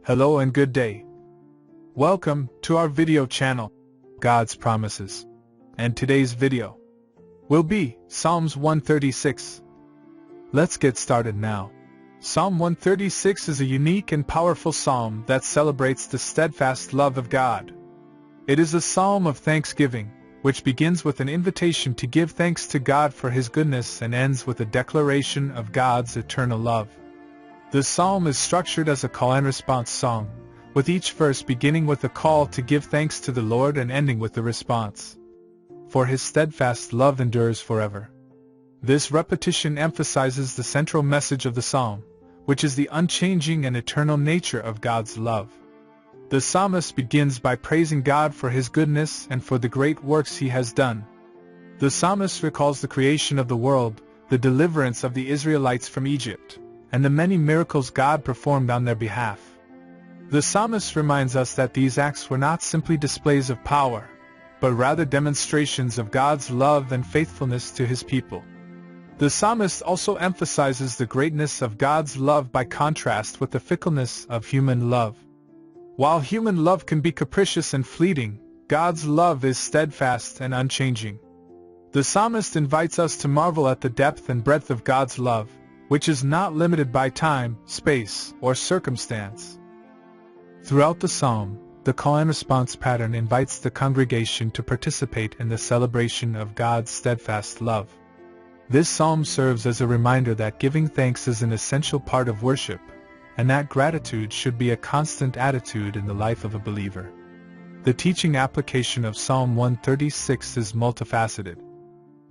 Hello and good day. Welcome to our video channel, God's Promises. And today's video will be Psalms 136. Let's get started now. Psalm 136 is a unique and powerful psalm that celebrates the steadfast love of God. It is a psalm of thanksgiving, which begins with an invitation to give thanks to God for His goodness and ends with a declaration of God's eternal love. The psalm is structured as a call and response song, with each verse beginning with a call to give thanks to the Lord and ending with the response. For His steadfast love endures forever. This repetition emphasizes the central message of the psalm, which is the unchanging and eternal nature of God's love. The psalmist begins by praising God for His goodness and for the great works He has done. The psalmist recalls the creation of the world, the deliverance of the Israelites from Egypt, and the many miracles God performed on their behalf. The psalmist reminds us that these acts were not simply displays of power, but rather demonstrations of God's love and faithfulness to His people. The psalmist also emphasizes the greatness of God's love by contrast with the fickleness of human love. While human love can be capricious and fleeting, God's love is steadfast and unchanging. The psalmist invites us to marvel at the depth and breadth of God's love, which is not limited by time, space, or circumstance. Throughout the psalm, the call and response pattern invites the congregation to participate in the celebration of God's steadfast love. This psalm serves as a reminder that giving thanks is an essential part of worship, and that gratitude should be a constant attitude in the life of a believer. The teaching application of Psalm 136 is multifaceted.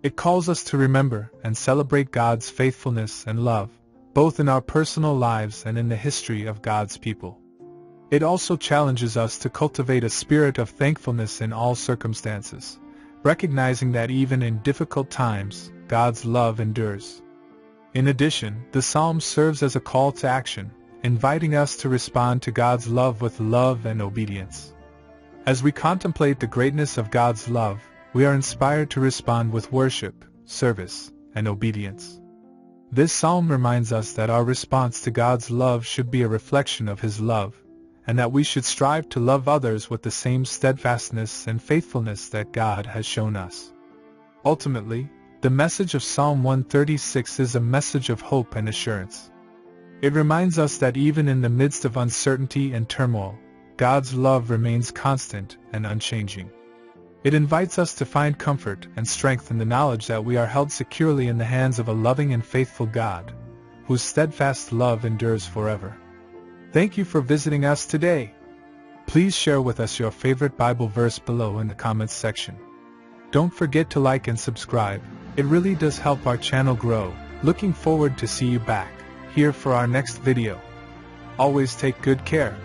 It calls us to remember and celebrate God's faithfulness and love, both in our personal lives and in the history of God's people. It also challenges us to cultivate a spirit of thankfulness in all circumstances, recognizing that even in difficult times, God's love endures. In addition, the psalm serves as a call to action, inviting us to respond to God's love with love and obedience. As we contemplate the greatness of God's love, we are inspired to respond with worship, service, and obedience. This psalm reminds us that our response to God's love should be a reflection of His love, and that we should strive to love others with the same steadfastness and faithfulness that God has shown us. Ultimately, the message of Psalm 136 is a message of hope and assurance. It reminds us that even in the midst of uncertainty and turmoil, God's love remains constant and unchanging. It invites us to find comfort and strength in the knowledge that we are held securely in the hands of a loving and faithful God, whose steadfast love endures forever. Thank you for visiting us today. Please share with us your favorite Bible verse below in the comments section. Don't forget to like and subscribe. It really does help our channel grow. Looking forward to see you back here for our next video. Always take good care.